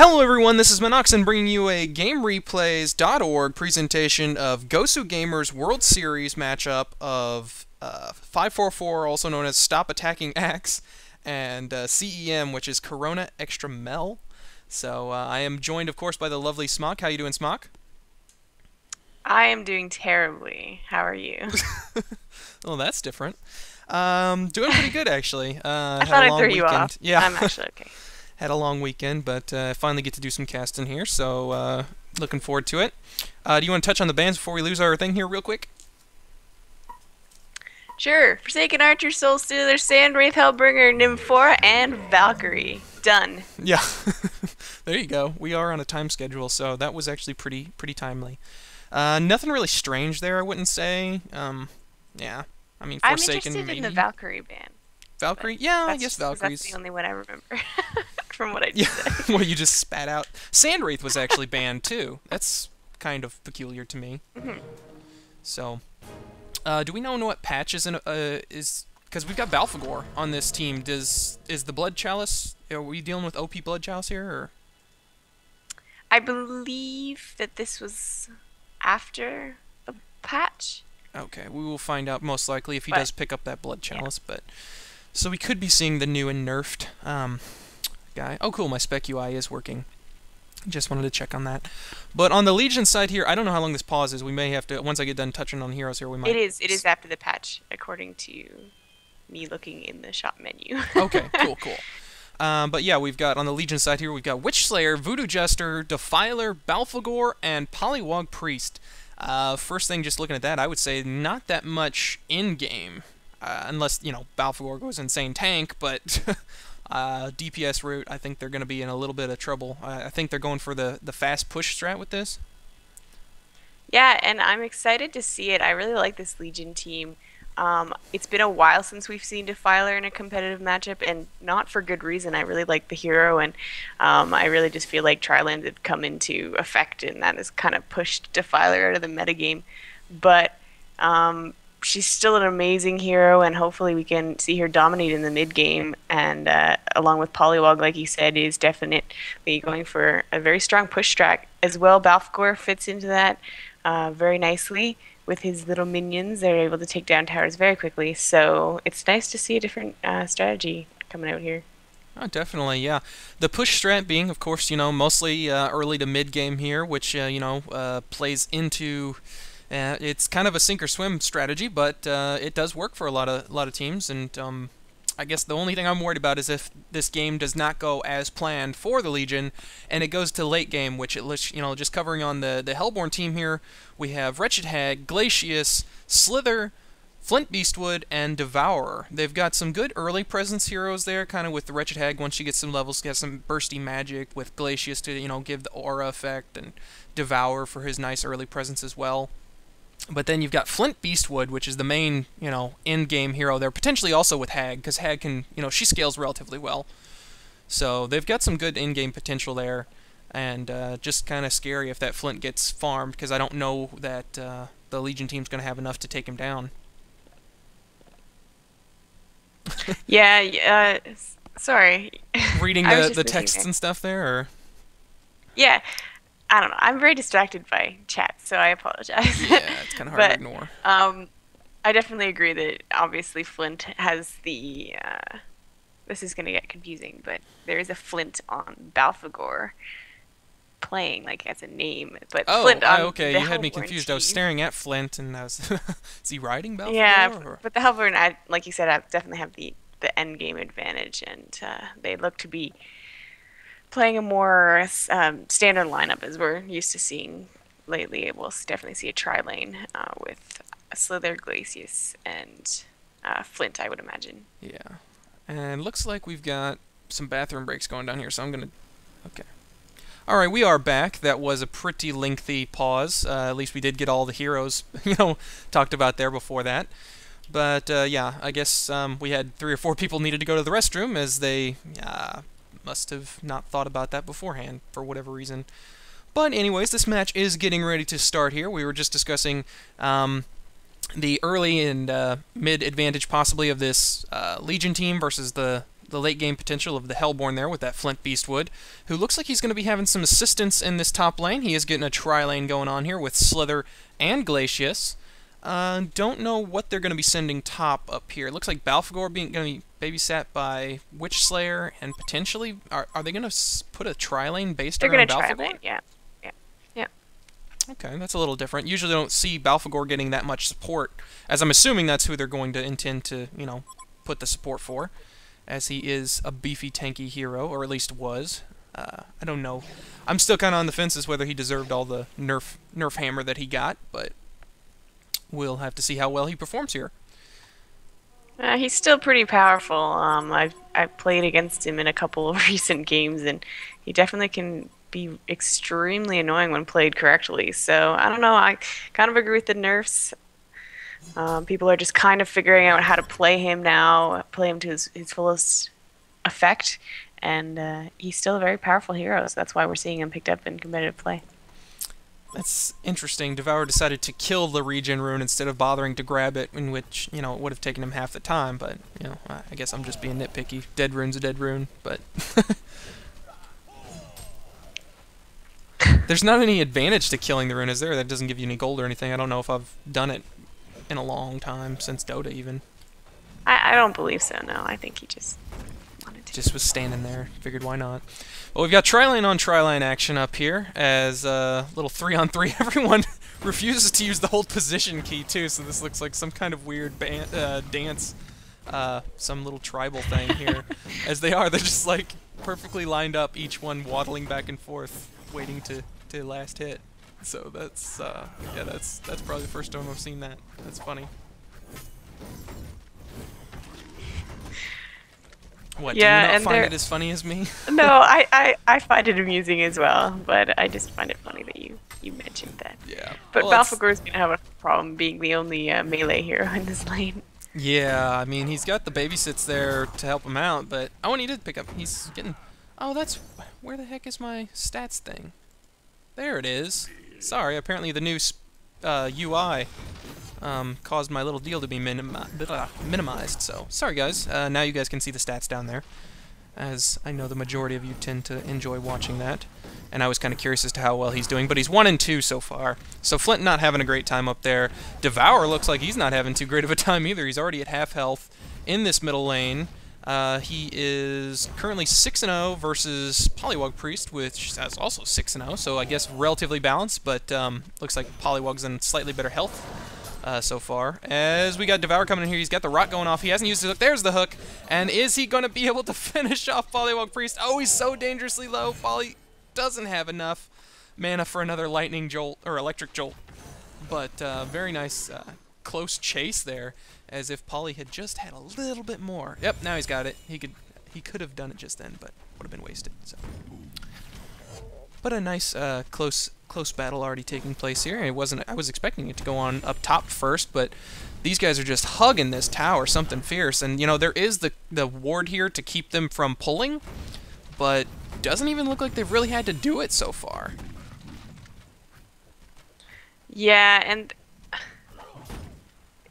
Hello everyone, this is minoxen bringing you a GameReplays.org presentation of Gosu Gamers World Series matchup of 544, also known as Stop Attacking Axe, and CEM, which is Corona Extra Mel. So I am joined, of course, by the lovely Smock. How you doing, Smock? I am doing terribly. How are you? Well, that's different. Doing pretty good, actually. I Had thought a I'd long throw you weekend. off. Yeah. I'm actually okay. Had a long weekend, but I finally get to do some casting here, so looking forward to it. Do you want to touch on the bands before we lose our thing here real quick? Sure. Forsaken Archer, Soul Stealer, Sandwraith, Hellbringer, Nymphora, and Valkyrie. Done. Yeah. There you go. We are on a time schedule, so that was actually pretty timely. Nothing really strange there, I wouldn't say. Yeah. I mean, I'm Forsaken interested maybe. in the Valkyrie band. Valkyrie? Yeah, I guess That's Valkyrie's. the only one I remember from what I Yeah, just said. well, you just spat out. Sandwraith was actually banned, too. That's kind of peculiar to me. So, do we know what patch is is... Because we've got Balfagor on this team. Is the Blood Chalice... Are we dealing with OP Blood Chalice here, or...? I believe that this was after the patch. Okay, we will find out most likely if he But, does pick up that Blood yeah. Chalice, but... So we could be seeing the new and nerfed guy. Oh, cool, my spec UI is working. Just wanted to check on that. But on the Legion side here, I don't know how long this pause is. We may have to, once I get done touching on heroes here, we might... It is after the patch, according to me looking in the shop menu. Okay, cool. But yeah, we've got, on the Legion side here, we've got Witch Slayer, Voodoo Jester, Defiler, Balfagor, and Polywog Priest. First thing, just looking at that, I would say not that much in-game. Unless, you know, Balfagor goes insane tank, but DPS route, I think they're going to be in a little bit of trouble. I think they're going for the fast push strat with this. Yeah, and I'm excited to see it. I really like this Legion team. It's been a while since we've seen Defiler in a competitive matchup, and not for good reason. I really like the hero, and I really just feel like Triland had come into effect, and that has kind of pushed Defiler out of the metagame. But she's still an amazing hero, and hopefully we can see her dominate in the mid game. And along with Polywog, like you said, is definitely going for a very strong push strat as well. Balfagor fits into that very nicely with his little minions. They're able to take down towers very quickly, so it's nice to see a different strategy coming out here. Oh, definitely, yeah. The push strat being, of course, you know, mostly early to mid game here, which you know, plays into. It's kind of a sink or swim strategy, but it does work for a lot of teams. And I guess the only thing I'm worried about is if this game does not go as planned for the Legion, and it goes to late game, which you know, just covering on the Hellborn team here, we have Wretched Hag, Glacius, Slither, Flint Beastwood, and Devourer. They've got some good early presence heroes there, kind of with the Wretched Hag. Once she gets some levels, get some bursty magic with Glacius to, you know, give the aura effect, and Devourer for his nice early presence as well. But then you've got Flint Beastwood, which is the main, you know, in-game hero there. Potentially also with Hag, because Hag can, you know, she scales relatively well. So they've got some good in-game potential there. And just kind of scary if that Flint gets farmed, because I don't know that the Legion team's going to have enough to take him down. Yeah, sorry. Reading the texts and stuff there, or? Yeah, I don't know. I'm very distracted by chat, so I apologize. Yeah, it's kind of hard to ignore. I definitely agree that obviously Flint has the. This is going to get confusing, but there is a Flint on Balfagor playing like as a name, but Flint on okay, the you had me Hellborn confused. team. I was staring at Flint, and I was, is he riding Balfagor? Yeah, or? but the Hellborn, like you said, definitely have the end game advantage, and they look to be playing a more standard lineup as we're used to seeing lately. We'll definitely see a tri-lane with Slither, Glacius, and Flint, I would imagine. Yeah. And looks like we've got some bathroom breaks going down here, so I'm going to... Okay. Alright, we are back. That was a pretty lengthy pause. At least we did get all the heroes, you know, talked about there before that. But, yeah, I guess we had 3 or 4 people needed to go to the restroom, as they must have not thought about that beforehand, for whatever reason. But anyways, this match is getting ready to start here. We were just discussing the early and mid advantage possibly of this Legion team versus the the late game potential of the Hellborn there with that Flint Beastwood, who looks like he's going to be having some assistance in this top lane. He is getting a tri-lane going on here with Slither and Glacius. Don't know what they're going to be sending top up here. It looks like Balfagor going to be babysat by Witch Slayer, and potentially, are they going to put a tri-lane based around Balfagor? They're going to tri-lane, yeah. Okay, that's a little different. Usually don't see Balfagor getting that much support, as I'm assuming that's who they're going to intend to, you know, put the support for, as he is a beefy, tanky hero, or at least was. I don't know. I'm still kind of on the fence as whether he deserved all the nerf hammer that he got, but we'll have to see how well he performs here. He's still pretty powerful. I've played against him in a couple of recent games, and he definitely can be extremely annoying when played correctly. So I don't know. I kind of agree with the nerfs. People are just kind of figuring out how to play him now, play him to his fullest effect, and he's still a very powerful hero. So that's why we're seeing him picked up in competitive play. That's interesting. Devour decided to kill the regen rune instead of bothering to grab it, in which, you know, it would have taken him half the time, but, you know, I guess I'm just being nitpicky. Dead rune's a dead rune, but there's not any advantage to killing the rune, is there? That doesn't give you any gold or anything. I don't know if I've done it in a long time, since Dota even. I don't believe so, no. I think he just wanted to. Just was standing there. Figured why not. Well, we've got tri-lane on tri-lane action up here, as a little 3-on-3. Everyone refuses to use the hold position key, too, so this looks like some kind of weird dance. Some little tribal thing here. As they're just, like, perfectly lined up, each one waddling back and forth, waiting to last hit. So that's yeah, that's probably the first time I've seen that. That's funny. What, yeah, do you not find it as funny as me? No, I find it amusing as well, but I just find it funny that you mentioned that. Yeah. But well, Balfagor's gonna have a problem being the only melee hero in this lane. Yeah, I mean, he's got the babysits there to help him out, but oh, and he did pick up. He's getting. Oh, that's where the heck is my stats thing? There it is. Sorry, apparently the new UI caused my little deal to be minimized. So sorry, guys. Now you guys can see the stats down there, as I know the majority of you tend to enjoy watching that. And I was kind of curious as to how well he's doing, but he's 1-2 so far. So Flint not having a great time up there. Devour looks like he's not having too great of a time either. He's already at half health in this middle lane. He is currently 6-0 versus Polywog Priest, which is also 6-0, so I guess relatively balanced, but looks like Polywog's in slightly better health so far. As we got Devour coming in here, he's got the rot going off. He hasn't used his hook. There's the hook. And is he going to be able to finish off Polywog Priest? Oh, he's so dangerously low. Poly doesn't have enough mana for another lightning jolt, or electric jolt. But very nice close chase there, as if Polly had just had a little bit more. Yep, now he's got it. He could have done it just then, but would have been wasted. So, but a nice close battle already taking place here. I was expecting it to go on up top first, but these guys are just hugging this tower, something fierce. And you know, there is the ward here to keep them from pulling, but doesn't even look like they've really had to do it so far. Yeah, and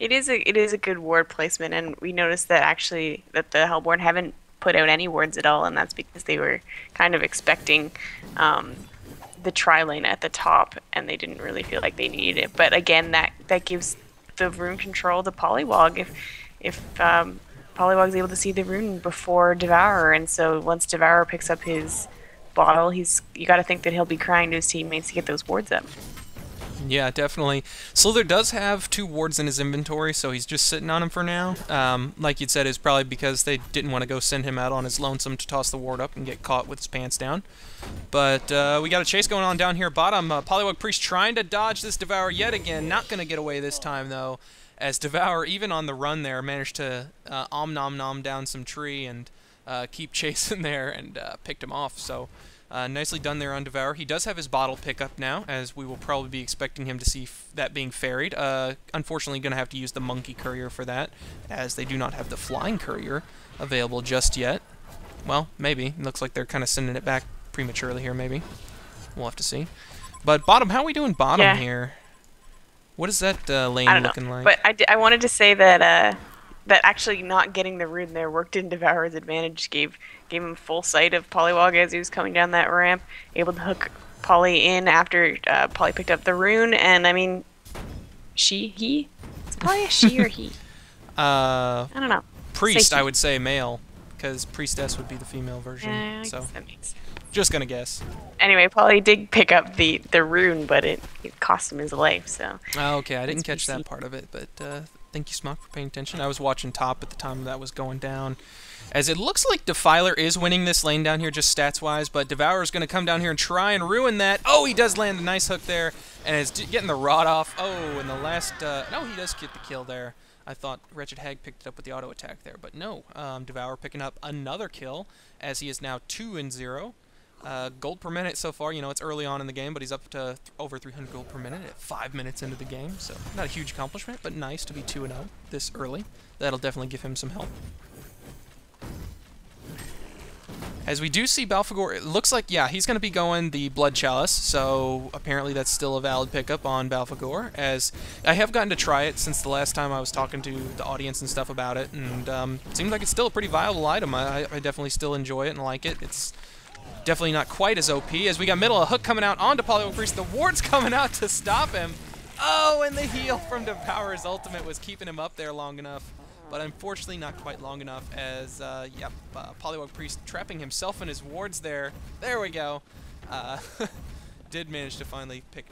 it is a good ward placement, and we noticed that actually that the Hellborn haven't put out any wards at all, and that's because they were kind of expecting the tri-lane at the top, and they didn't really feel like they needed it. But again, that gives the rune control to Polywog if Polywog's able to see the rune before Devourer, and so once Devourer picks up his bottle, you got to think that he'll be crying to his teammates to get those wards up. Yeah, definitely. Slither does have 2 wards in his inventory, so he's just sitting on him for now. Like you'd said, it's probably because they didn't want to go send him out on his lonesome to toss the ward up and get caught with his pants down. But we got a chase going on down here bottom. Polywog Priest trying to dodge this Devourer yet again. Not going to get away this time, though, as Devourer, even on the run there, managed to om-nom-nom down some tree and keep chasing there and picked him off. So nicely done there on Devour. He does have his bottle pickup now, as we will probably be expecting him to see that being ferried. Unfortunately, going to have to use the Monkey Courier for that, as they do not have the Flying Courier available just yet. Well, maybe. It looks like they're kind of sending it back prematurely here, maybe. We'll have to see. But bottom, how are we doing bottom here? What is that lane looking like? But I wanted to say that that actually not getting the rune there worked in Devourer's advantage, gave him full sight of Polywog as he was coming down that ramp, able to hook Polly in after Polly picked up the rune, and I mean, he? It's probably a she or he. I don't know. Priest, I would say male, because priestess would be the female version. Yeah, I so guess that makes sense. just gonna guess. Anyway, Polly did pick up the rune, but it cost him his life. So. Oh, okay, I didn't catch that part of it, but thank you, Smock, for paying attention. I was watching top at the time that was going down. As it looks like Defiler is winning this lane down here, just stats-wise, but Devourer's going to come down here and try and ruin that. Oh, he does land a nice hook there, and is getting the rod off. Oh, and the last... no, he does get the kill there. I thought Wretched Hag picked it up with the auto attack there, but no. Devourer picking up another kill, as he is now 2-0. Gold per minute so far, you know, it's early on in the game, but he's up to over 300 gold per minute at 5 minutes into the game, so not a huge accomplishment, but nice to be 2-0 this early. That'll definitely give him some help. As we do see Balfagor, it looks like, yeah, he's going to be going the Blood Chalice, so apparently that's still a valid pickup on Balfagor, as I have gotten to try it since the last time I was talking to the audience and stuff about it, and it seems like it's still a pretty viable item. I definitely still enjoy it and like it. It's definitely not quite as OP, as we got middle, a hook coming out onto Polywog Priest, the ward's coming out to stop him. Oh, and the heal from Devourer's ultimate was keeping him up there long enough. But unfortunately not quite long enough, as, yep, Polywog Priest trapping himself in his wards there. There we go. Did manage to finally pick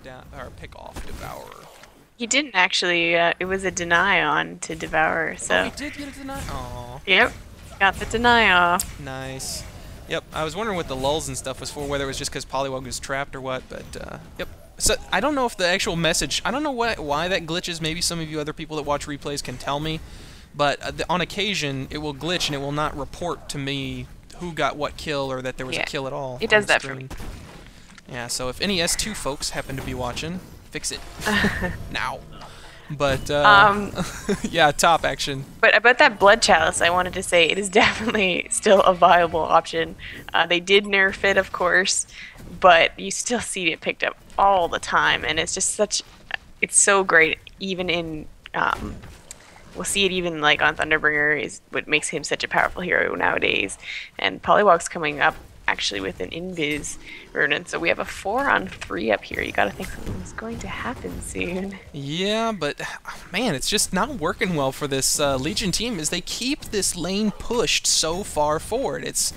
off Devourer. He didn't actually, it was a deny on to Devourer, so... Oh, he did get a deny? Aww. Yep, got the deny off. Nice. Yep, I was wondering what the lulls and stuff was for, whether it was just because Polywog was trapped or what, but, yep. So, I don't know if the actual message, I don't know why that glitches. Maybe some of you other people that watch replays can tell me. But on occasion, it will glitch and it will not report to me who got what kill or that there was a kill at all. It does that for me. Yeah, so if any S2 folks happen to be watching, fix it now. But, yeah, top action. But about that Blood Chalice, I wanted to say it is definitely still a viable option. They did nerf it, of course, but you still see it picked up all the time, and it's just it's so great, even in... we'll see it even like on Thunderbringer is what makes him such a powerful hero nowadays. And Polywog's coming up actually with an invis rune, so we have a 4-on-3 up here. You gotta think something's going to happen soon. Yeah, but man, it's just not working well for this Legion team as they keep this lane pushed so far forward. It's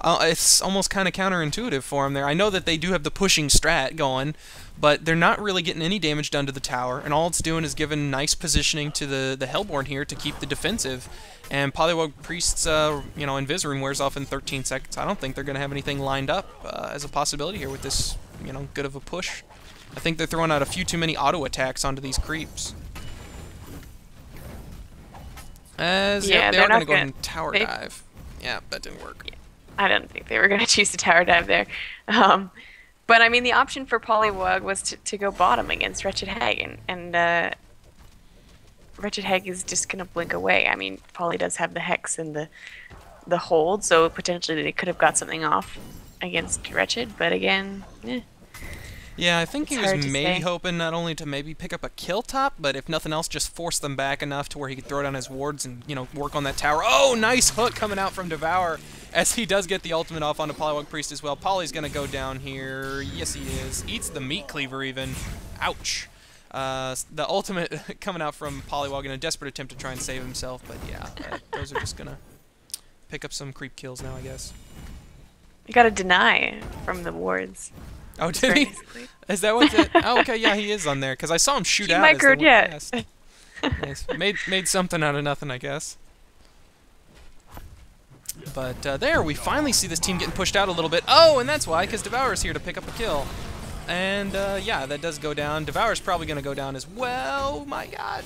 almost kind of counterintuitive for them there. I know that they do have the pushing strat going, but they're not really getting any damage done to the tower, and all it's doing is giving nice positioning to the Hellborn here to keep the defensive. And Polywog Priest's, you know, Invis rune wears off in 13 seconds. I don't think they're going to have anything lined up as a possibility here with this, you know, good of a push. I think they're throwing out a few too many auto attacks onto these creeps. As, yeah, yep, they are going to go and tower dive. Yeah, that didn't work. Yeah, I don't think they were going to choose to tower dive there. But, I mean, the option for Polywog was to go bottom against Wretched Hag, and Wretched Hag is just going to blink away. I mean, Poly does have the Hex and the hold, so potentially they could have got something off against Wretched, but again, Yeah, I think he was maybe hoping not only to maybe pick up a kill top, but if nothing else, just force them back enough to where he could throw down his wards and, you know, work on that tower. Oh, nice hook coming out from Devourer, as he does get the ultimate off onto Polywog Priest as well. Poly's going to go down here. Yes, he is. Eats the meat cleaver even. Ouch. The ultimate coming out from Polywog in a desperate attempt to try and save himself, but yeah, those are just going to pick up some creep kills now, I guess. You got to deny from the wards. Oh, did he? Is that what it? Oh, okay, yeah, he is on there, because I saw him shoot out. He microed yet. Nice. Made something out of nothing, I guess. But there, we finally see this team getting pushed out a little bit. Oh, and that's why, because Devourer's here to pick up a kill. And, yeah, that does go down. Devourer's probably going to go down as well. My God.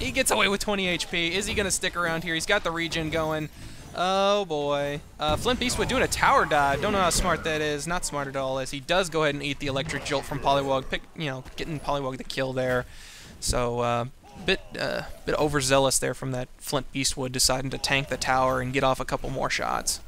He gets away with 20 HP. Is he going to stick around here? He's got the regen going. Oh, boy. Flint Beastwood doing a tower dive. Don't know how smart that is. Not smart at all, as he does go ahead and eat the electric jolt from Polywog. Getting Polywog the kill there. So, bit overzealous there from that Flint Beastwood, deciding to tank the tower and get off a couple more shots.